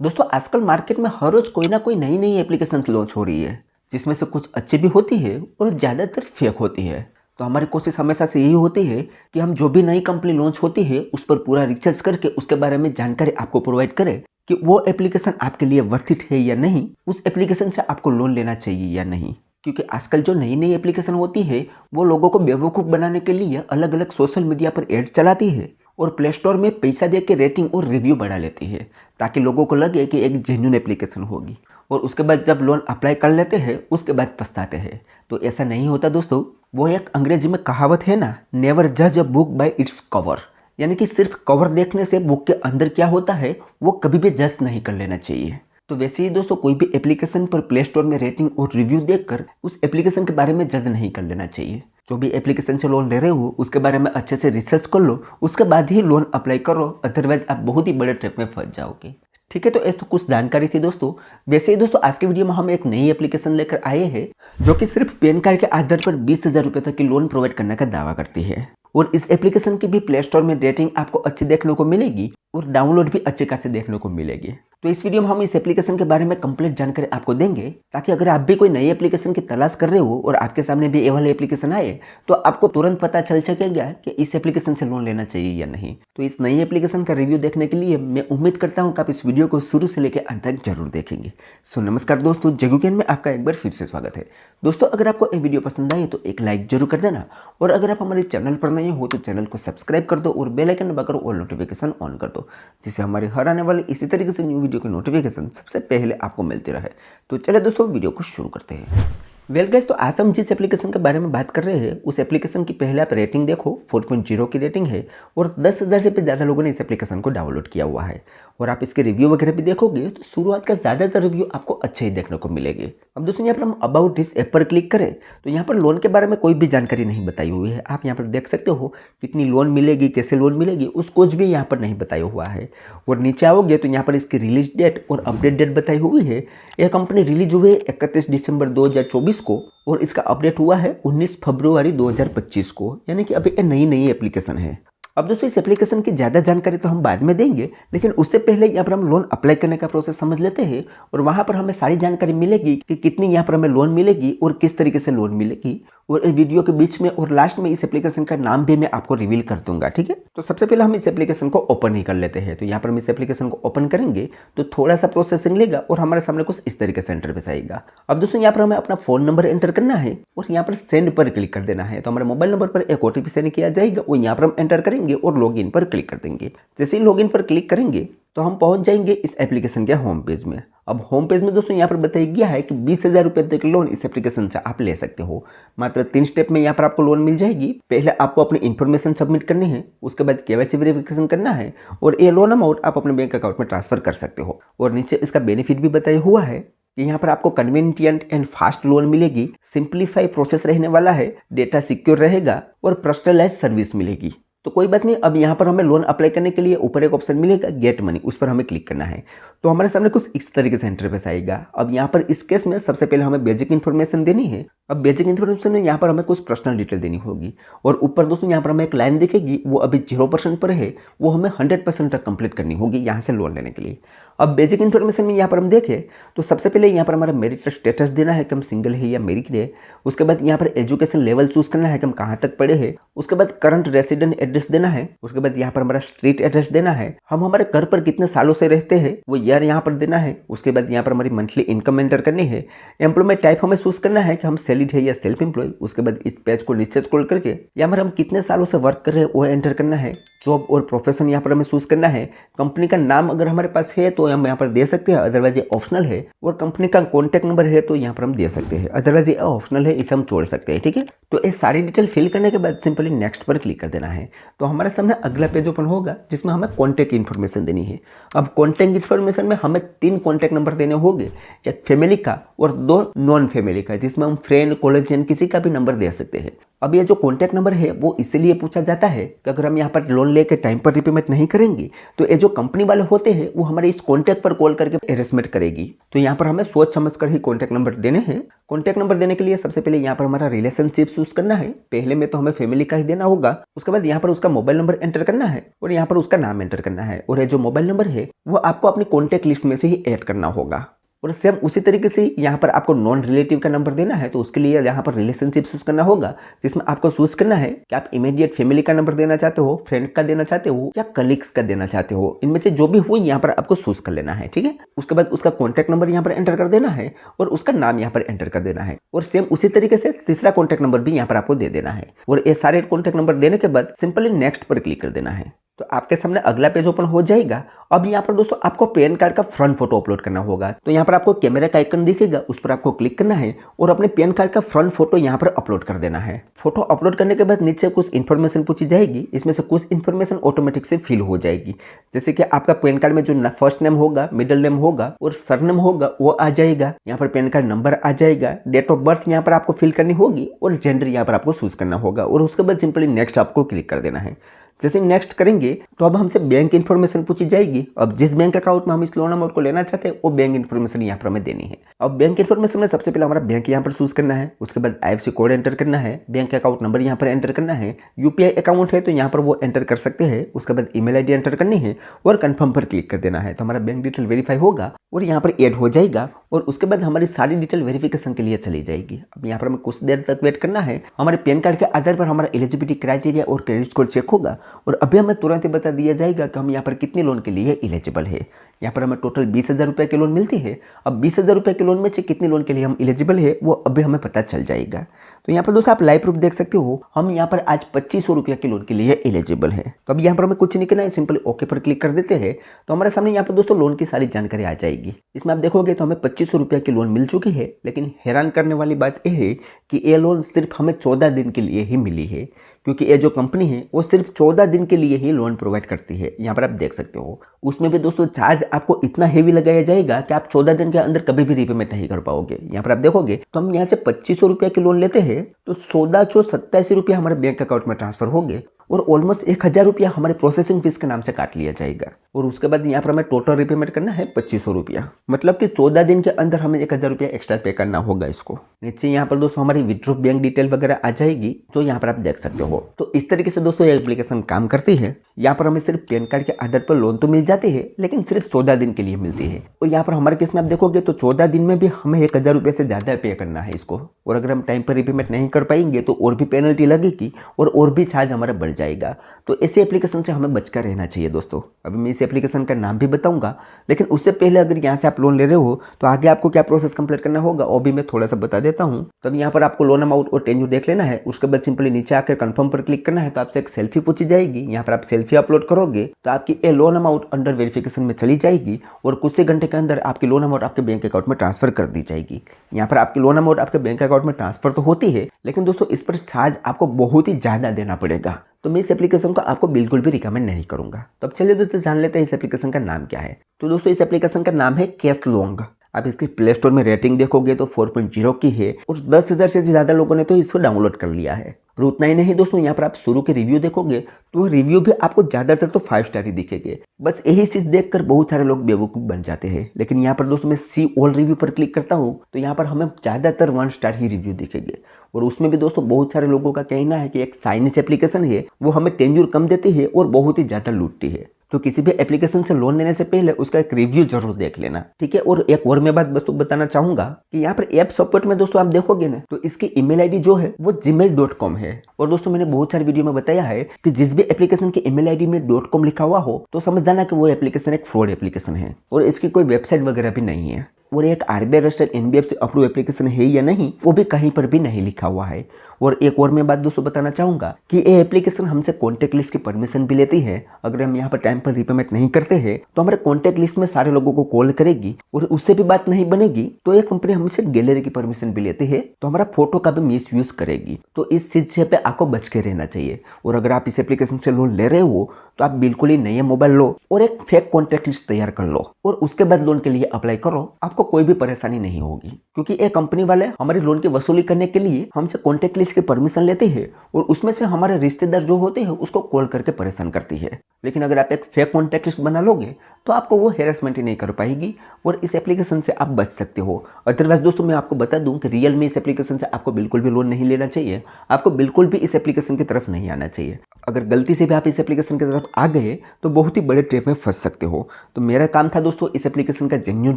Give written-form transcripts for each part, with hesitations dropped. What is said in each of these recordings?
दोस्तों आजकल मार्केट में हर रोज कोई ना कोई नई नई एप्लीकेशन लॉन्च हो रही है, जिसमें से कुछ अच्छी भी होती है और ज़्यादातर फेक होती है। तो हमारी कोशिश हमेशा से यही होती है कि हम जो भी नई कंपनी लॉन्च होती है उस पर पूरा रिसर्च करके उसके बारे में जानकारी आपको प्रोवाइड करें कि वो एप्लीकेशन आपके लिए वर्थ इट है या नहीं, उस एप्लीकेशन से आपको लोन लेना चाहिए या नहीं। क्योंकि आजकल जो नई नई एप्लीकेशन होती है वो लोगों को बेवकूफ़ बनाने के लिए अलग अलग सोशल मीडिया पर एड चलाती है और प्ले स्टोर में पैसा दे के रेटिंग और रिव्यू बढ़ा लेती है, ताकि लोगों को लगे कि एक जेन्युइन एप्लीकेशन होगी। और उसके बाद जब लोन अप्लाई कर लेते हैं उसके बाद पछताते हैं। तो ऐसा नहीं होता दोस्तों। वो एक अंग्रेजी में कहावत है ना, नेवर जज a book by its cover, यानी कि सिर्फ कवर देखने से बुक के अंदर क्या होता है वो कभी भी जज नहीं कर लेना चाहिए। तो वैसे ही दोस्तों कोई भी एप्लीकेशन पर प्ले स्टोर में रेटिंग और रिव्यू देखकर उस एप्लीकेशन के बारे में जज नहीं कर लेना चाहिए। जो भी एप्लीकेशन से लोन ले रहे हो उसके बारे में अच्छे से रिसर्च कर लो, उसके बाद ही लोन अप्लाई करो, अदरवाइज आप बहुत ही बड़े ट्रैप में फंस जाओगे। ठीक है, तो ऐसी कुछ जानकारी थी दोस्तों। वैसे ही दोस्तों आज की वीडियो में हम एक नई एप्लीकेशन लेकर आए हैं जो कि सिर्फ पैन कार्ड के आधार पर 20,000 रुपये तक की लोन प्रोवाइड करने का दावा करती है। और इस एप्लीकेशन की भी प्ले स्टोर में रेटिंग आपको अच्छी देखने को मिलेगी और डाउनलोड भी अच्छे खासे देखने को मिलेगी। तो इस वीडियो में हम इस एप्लीकेशन के बारे में कंप्लीट जानकारी आपको देंगे, ताकि अगर आप भी कोई नई एप्लीकेशन की तलाश कर रहे हो और आपके सामने भी ये वाली एप्लीकेशन आए तो आपको तुरंत पता चल सकेगा कि इस एप्लीकेशन से लोन लेना चाहिए या नहीं। तो इस नई एप्लीकेशन का रिव्यू देखने के लिए मैं उम्मीद करता हूँ कि आप इस वीडियो को शुरू से लेकर अंत तक जरूर देखेंगे। सो नमस्कार दोस्तों, जगू ज्ञान में आपका एक बार फिर से स्वागत है। दोस्तों अगर आपको ये वीडियो पसंद आए तो एक लाइक जरूर कर देना, और अगर आप हमारे चैनल पर नए हो तो चैनल को सब्सक्राइब कर दो और बेल आइकन दबाकर ऑल नोटिफिकेशन ऑन कर दो, जिससे हमारे हर आने वाले इसी तरीके से न्यू वीडियो की नोटिफिकेशन सबसे पहले आपको मिलती रहे। तो चलिए दोस्तों वीडियो को शुरू करते हैं। वेल गाइस, तो आज हम जिस एप्लीकेशन के बारे में बात कर रहे हैं उस एप्लीकेशन की पहले आप रेटिंग देखो, 4.0 की रेटिंग है और 10,000 से भी ज़्यादा लोगों ने इस एप्लीकेशन को डाउनलोड किया हुआ है। और आप इसके रिव्यू वगैरह भी देखोगे तो शुरुआत का ज़्यादातर रिव्यू आपको अच्छे ही देखने को मिलेंगे। अब दोस्तों यहाँ पर हम अबाउट दिस ऐप पर क्लिक करें तो यहाँ पर लोन के बारे में कोई भी जानकारी नहीं बताई हुई है। आप यहाँ पर देख सकते हो कितनी लोन मिलेगी, कैसे लोन मिलेगी, उस कुछ भी यहाँ पर नहीं बताया हुआ है। और नीचे आओगे तो यहाँ पर इसकी रिलीज डेट और अपडेट डेट बताई हुई है। यह कंपनी रिलीज हुई है 31 दिसंबर 2024 को और इसका अपडेट हुआ है 19 फरवरी 2025 को, यानी कि अभी नई नई एप्लीकेशन है। अब दोस्तों इस एप्लीकेशन की ज़्यादा जानकारी तो हम बाद में देंगे, लेकिन उससे पहले यहाँ पर हम लोन अप्लाई करने का प्रोसेस समझ लेते हैं और वहाँ पर हमें सारी जानकारी मिलेगी कि कितनी यहाँ पर हमें लोन मिलेगी और किस तरीके से लोन मिलेगी। और इस वीडियो के बीच में और लास्ट में इस एप्लीकेशन का नाम भी मैं आपको रिवील कर दूंगा। ठीक है, तो सबसे पहले हम इस एप्लीकेशन को ओपन ही कर लेते हैं। तो यहाँ पर हम इस एप्लीकेशन को ओपन करेंगे तो थोड़ा सा प्रोसेसिंग लेगा और हमारे सामने कुछ इस तरीके से इंटरफेस आएगा। अब दोस्तों यहाँ पर हमें अपना फोन नंबर एंटर करना है और यहाँ पर सेंड पर क्लिक कर देना है। तो हमारे मोबाइल नंबर पर एक OTP सेंड किया जाएगा, वो यहाँ पर हम एंटर करेंगे और लॉगिन पर क्लिक कर देंगे। जैसे ही लॉगिन पर क्लिक करेंगे तो हम पहुंच जाएंगे इस एप्लीकेशन के होम पेज में। अब होम पेज में दोस्तों यहाँ पर बताया गया है कि 20,000 रुपये तक लोन इस एप्लीकेशन से आप ले सकते हो। मात्र 3 स्टेप में यहाँ पर आपको लोन मिल जाएगी। पहले आपको अपनी इन्फॉर्मेशन सबमिट करनी है, उसके बाद KYC वेरिफिकेशन करना है और ये लोन अमाउंट आप अपने बैंक अकाउंट में ट्रांसफर कर सकते हो। और नीचे इसका बेनिफिट भी बताया हुआ है कि यहाँ पर आपको कन्वीनियंट एंड फास्ट लोन मिलेगी, सिंप्लीफाई प्रोसेस रहने वाला है, डेटा सिक्योर रहेगा और पर्सनलाइज सर्विस मिलेगी। तो कोई बात नहीं, अब यहाँ पर हमें लोन अप्लाई करने के लिए ऊपर एक ऑप्शन मिलेगा गेट मनी, उस पर हमें क्लिक करना है। तो हमारे सामने कुछ इस तरीके से इंटरफेस आएगा। अब यहाँ पर इस केस में सबसे पहले हमें बेसिक इन्फॉर्मेशन देनी है। अब बेसिक इन्फॉर्मेशन में यहाँ पर हमें कुछ पर्सनल डिटेल देनी होगी और ऊपर दोस्तों यहाँ पर हमें एक लाइन दिखेगी, वो अभी 0% पर है, वो हमें 100% तक कंप्लीट करनी होगी यहाँ से लोन लेने के लिए। अब बेसिक इन्फॉर्मेशन में यहाँ पर हम देखें तो सबसे पहले यहाँ पर हमारा मेरिट स्टेटस देना है कि हम सिंगल है या मैरिड है। उसके बाद यहाँ पर एजुकेशन लेवल चूज करना है कि हम कहाँ तक पढ़े हैं। उसके बाद करंट रेसिडेंट एड्रेस देना है। उसके बाद यहाँ पर हमारा स्ट्रीट एड्रेस देना है। हम हमारे घर पर कितने सालों से रहते हैं वो ईयर यहाँ पर देना है। उसके बाद यहाँ पर हमारी मंथली इनकम एंटर करनी है। एम्प्लॉयमेंट टाइप हमें चूज करना है कि हम सैलरीड है या सेल्फ एम्प्लॉय। उसके बाद इस पेज को नीचे स्क्रॉल करके यहाँ पर हम कितने सालों से वर्क कर रहे हैं वो एंटर करना है। जॉब और प्रोफेशन यहाँ पर हमें चूज करना है। कंपनी का नाम अगर हमारे पास है तो हम यहाँ पर दे सकते हैं, अदरवाइज ये ऑप्शनल है। और कंपनी का कॉन्टैक्ट नंबर है तो यहाँ पर हम दे सकते हैं, अदरवाइज ये ऑप्शनल है, इसे हम छोड़ सकते हैं। ठीक है, तो ये सारी डिटेल फिल करने के बाद सिंपली नेक्स्ट पर क्लिक कर देना है। तो हमारे सामने अगला पेज ओपन होगा जिसमें हमें कॉन्टैक्ट इन्फॉर्मेशन देनी है। अब कॉन्टैक्ट इन्फॉर्मेशन में हमें 3 कॉन्टैक्ट नंबर देने होंगे, एक फैमिली का और 2 नॉन फैमिली का, जिसमें हम फ्रेंड, कॉलेज किसी का भी नंबर दे सकते हैं। अब ये जो कॉन्टैक्ट नंबर है वो इसलिए पूछा जाता है कि अगर हम यहाँ पर लोन लेके टाइम पर रिपेमेंट नहीं करेंगे तो ये जो कंपनी वाले होते हैं वो हमारे इस कॉन्टैक्ट पर कॉल करके हेरेसमेंट करेगी। तो यहाँ पर हमें सोच समझ कर ही कॉन्टैक्ट नंबर देने हैं। कॉन्टैक्ट नंबर देने के लिए सबसे पहले यहाँ पर हमारा रिलेशनशिप चूज करना है। पहले में तो हमें फैमिली का ही देना होगा। उसके बाद यहाँ पर उसका मोबाइल नंबर एंटर करना है और यहाँ पर उसका नाम एंटर करना है। और ये जो मोबाइल नंबर है वो आपको अपनी कॉन्टैक्ट लिस्ट में से ही ऐड करना होगा। और सेम उसी तरीके से यहाँ पर आपको नॉन रिलेटिव का नंबर देना है। तो उसके लिए यहाँ पर रिलेशनशिप चूज करना होगा, जिसमें आपको चूज करना है कि आप इमीडिएट फैमिली का नंबर देना चाहते हो, फ्रेंड का देना चाहते हो या कलीग्स का देना चाहते हो। इनमें से जो भी हो यहाँ पर आपको चूज कर लेना है, ठीक है। उसके बाद उसका कॉन्टैक्ट नंबर यहाँ पर एंटर कर देना है और उसका नाम यहाँ पर एंटर कर देना है। और सेम उसी तरीके से तीसरा कॉन्टैक्ट नंबर भी यहाँ पर आपको दे देना है। और ये सारे कॉन्टैक्ट नंबर देने के बाद सिंपली नेक्स्ट पर क्लिक कर देना है। तो आपके सामने अगला पेज ओपन हो जाएगा। अब यहाँ पर दोस्तों आपको पैन कार्ड का फ्रंट फोटो अपलोड करना होगा। तो यहाँ पर आपको कैमरा का आइकन दिखेगा, उस पर आपको क्लिक करना है और अपने पैन कार्ड का फ्रंट फोटो यहाँ पर अपलोड कर देना है। फोटो अपलोड करने के बाद नीचे कुछ इन्फॉर्मेशन पूछी जाएगी। इसमें से कुछ इन्फॉर्मेशन ऑटोमेटिक से फिल हो जाएगी, जैसे कि आपका पैन कार्ड में जो फर्स्ट नेम होगा, मिडिल नेम होगा और सरनेम होगा वो आ जाएगा। यहाँ पर पैन कार्ड नंबर आ जाएगा। डेट ऑफ बर्थ यहाँ पर आपको फिल करनी होगी और जेंडर यहाँ पर आपको चूज करना होगा। और उसके बाद सिंपली नेक्स्ट आपको क्लिक कर देना है। जैसे नेक्स्ट करेंगे तो अब हमसे बैंक इन्फॉर्मेशन पूछी जाएगी। अब जिस बैंक अकाउंट में हम इस लोन अमाउंट को लेना चाहते हैं वो बैंक इन्फॉर्मेशन यहाँ पर हमें देनी है। अब बैंक इन्फॉर्मेशन में सबसे पहले हमारा बैंक यहाँ पर चूज करना है। उसके बाद IFSC कोड एंटर करना है, बैंक अकाउंट नंबर यहाँ पर एंटर करना है। UPI अकाउंट है तो यहाँ पर वो एंटर कर सकते हैं। उसके बाद ईमेल ID एंटर करनी है और कन्फर्म पर क्लिक कर देना है। तो हमारा बैंक डिटेल वेरीफाई होगा और यहाँ पर ऐड हो जाएगा। और उसके बाद हमारी सारी डिटेल वेरिफिकेशन के लिए चली जाएगी। अब यहाँ पर हमें कुछ देर तक वेट करना है। हमारे पैन कार्ड के आधार पर हमारा एलिजिबिलिटी क्राइटेरिया और क्रेडिट स्कोर चेक होगा और अभी हमें तुरंत ही बता दिया जाएगा कि हम यहाँ पर कितने लोन के लिए एलिजिबल है। यहाँ पर हमें टोटल 20,000 रुपये की लोन मिलती है। अब 20,000 रुपये के लोन में से कितने लोन के लिए हम एलिजिबल है वो अभी हमें पता चल जाएगा। तो यहाँ पर दोस्तों आप लाइव प्रूफ देख सकते हो, हम यहाँ पर आज 2500 रुपये के लोन के लिए एलिजिबल है। तो अब यहाँ पर हमें कुछ नहीं करना है, सिंपली ओके पर क्लिक कर देते हैं। तो हमारे सामने यहाँ पर दोस्तों लोन की सारी जानकारी आ जाएगी। इसमें आप देखोगे तो हमें 2500 रुपये की लोन मिल चुकी है। लेकिन हैरान करने वाली बात यह है कि ये लोन सिर्फ हमें 14 दिन के लिए ही मिली है, क्योंकि ये जो कंपनी है वो सिर्फ 14 दिन के लिए ही लोन प्रोवाइड करती है। यहाँ पर आप देख सकते हो। उसमें भी दोस्तों चार्ज आपको इतना हेवी लगाया जाएगा कि आप 14 दिन के अंदर कभी भी रिपेमेंट नहीं कर पाओगे। यहाँ पर आप देखोगे तो हम यहाँ से 2500 रुपये की लोन लेते हैं तो 1487 रुपये हमारे बैंक अकाउंट में ट्रांसफर हो गए और ऑलमोस्ट 1000 रुपया हमारे प्रोसेसिंग फीस के नाम से काट लिया जाएगा। और उसके बाद यहाँ पर हमें टोटल रिपेमेंट करना है 2500 रुपया, मतलब कि 14 दिन के अंदर हमें 1000 रुपया एक्स्ट्रा पे करना होगा इसको। नीचे यहाँ पर दोस्तों हमारी विड्रॉ बैंक डिटेल वगैरह आ जाएगी, जो यहाँ पर आप देख सकते हो। तो इस तरीके से दोस्तों ये एप्लीकेशन काम करती है। यहाँ पर हमें सिर्फ पैन कार्ड के आधार पर लोन तो मिल जाती है, लेकिन सिर्फ 14 दिन के लिए मिलती है। और यहाँ पर हमारे केस में आप देखोगे तो 14 दिन में भी हमें 1000 रुपये से ज़्यादा पे करना है इसको। और अगर हम टाइम पर रिपेमेंट नहीं कर पाएंगे तो और भी पेनल्टी लगेगी और भी चार्ज हमारा बढ़ जाएगा। तो ऐसे एप्लीकेशन से हमें बचकर रहना चाहिए दोस्तों। अभी मैं इस एप्लीकेशन का नाम भी बताऊंगा, लेकिन उससे पहले अगर यहाँ से आप लोन ले रहे हो तो आगे आपको क्या प्रोसेस कंप्लीट करना होगा वो भी मैं थोड़ा सा बता देता हूँ। तो अब यहाँ पर आपको लोन अमाउंट और टेन्यूर देख लेना है। उसके बाद सिंपली नीचे आकर कंफर्म पर क्लिक करना है। तो आपसे एक सेल्फी पूछी जाएगी। यहाँ पर आप सेल्फी अपलोड करोगे तो आपकी ये लोन अमाउंट अंडर वेरिफिकेशन में चली जाएगी और कुछ ही घंटे के अंदर आपकी लोन अमाउंट आपके बैंक अकाउंट में ट्रांसफर कर दी जाएगी। यहाँ पर आपकी लोन अमाउंट आपके बैंक अकाउंट में ट्रांसफर तो होती है, लेकिन दोस्तों इस पर चार्ज आपको बहुत ही ज़्यादा देना पड़ेगा। तो मैं इस एप्लीकेशन को आपको बिल्कुल भी रिकमेंड नहीं करूंगा। तो अब चलिए दोस्तों जान लेते हैं इस एप्लीकेशन का नाम क्या है। तो दोस्तों इस एप्लीकेशन का नाम है कैश लोंग। आप इसकी प्ले स्टोर में रेटिंग देखोगे तो 4.0 की है और 10,000 से ज़्यादा लोगों ने तो इसको डाउनलोड कर लिया है। और उतना ही नहीं दोस्तों, यहाँ पर आप शुरू के रिव्यू देखोगे तो रिव्यू भी आपको ज़्यादातर तो 5 स्टार ही दिखेंगे। बस यही चीज़ देखकर बहुत सारे लोग बेवकूफ़ बन जाते हैं। लेकिन यहाँ पर दोस्तों मैं सी ऑल रिव्यू पर क्लिक करता हूँ तो यहाँ पर हमें ज़्यादातर 1 स्टार ही रिव्यू दिखेंगे। और उसमें भी दोस्तों बहुत सारे लोगों का कहना है कि एक चाइनीज एप्लीकेशन है, वो हमें टेन्यूर कम देती है और बहुत ही ज़्यादा लूटती है। तो किसी भी एप्लीकेशन से लोन लेने से पहले उसका एक रिव्यू जरूर देख लेना, ठीक है। और एक और मैं बात दोस्तों बताना चाहूंगा कि यहाँ पर ऐप सपोर्ट में दोस्तों आप देखोगे ना तो इसकी ईमेल आईडी जो है वो gmail.com है। और दोस्तों मैंने बहुत सारी वीडियो में बताया है कि जिस भी एप्लीकेशन की ईमेल आईडी में .com लिखा हुआ हो तो समझ जाना कि वो एप्लीकेशन एक फ्रॉड एप्लीकेशन है और इसकी कोई वेबसाइट वगैरह भी नहीं है। और एक RBI registered NBFC approve application है या नहीं वो भी कहीं पर भी नहीं लिखा हुआ है। और एक और मैं बात दोस्तों बताना चाहूँगा कि ये एप्लीकेशन हमसे कॉन्टैक्ट लिस्ट की परमिशन भी लेती है। अगर हम यहाँ पर टाइम पर रिपेमेंट नहीं करते हैं तो हमारे कॉन्टैक्ट लिस्ट में सारे लोगों को कॉल करेगी और उससे भी बात नहीं बनेगी तो ये कंपनी हमसे गैलरी की परमिशन भी लेती है, तो हमारा फोटो का भी मिस यूज करेगी। तो इस चीज़ से पे आपको बच के रहना चाहिए। और अगर आप इस एप्लीकेशन से लोन ले रहे हो तो आप बिल्कुल ही नया मोबाइल लो और एक फेक कॉन्टैक्ट लिस्ट तैयार कर लो और उसके बाद लोन के लिए अप्लाई करो। आपको कोई भी परेशानी नहीं होगी, क्योंकि ये कंपनी वाले हमारी लोन की वसूली करने के लिए हमसे कॉन्टैक्ट लिस्ट डिटेल्स की परमिशन लेती है और उसमें से हमारे रिश्तेदार जो होते हैं उसको कॉल करके परेशान करती है। लेकिन अगर आप एक फेक कॉन्टैक्ट लिस्ट बना लोगे तो आपको वो हेरासमेंट ही नहीं कर पाएगी और इस एप्लीकेशन से आप बच सकते हो। अदरवाइज दोस्तों मैं आपको बता दूं कि रियल में इस एप्लीकेशन से आपको बिल्कुल भी लोन नहीं लेना चाहिए, आपको बिल्कुल भी इस एप्लीकेशन की तरफ नहीं आना चाहिए। अगर गलती से भी आप इस एप्लीकेशन की तरफ आ गए तो बहुत ही बड़े ट्रैप में फंस सकते हो। तो मेरा काम था दोस्तों इस एप्लीकेशन का जेन्युइन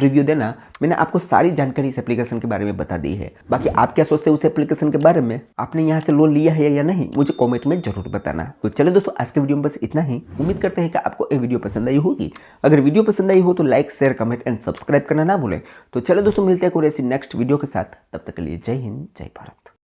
रिव्यू देना। मैंने आपको सारी जानकारी इस एप्लीकेशन के बारे में बता दी है। बाकी आप क्या सोचते हो उस एप्लीकेशन के बारे में, आपने यहाँ से लोन लिया है या नहीं, मुझे कॉमेंट में जरूर बताना। तो चलो दोस्तों आज के वीडियो में बस इतना ही। उम्मीद करते हैं कि आपको ये वीडियो पसंद आई होगी। अगर वीडियो पसंद आई हो तो like share comment and subscribe करना ना भूलें। तो चलो दोस्तों मिलते हैं कोई ऐसी नेक्स्ट वीडियो के साथ, तब तक के लिए जय हिंद जय भारत।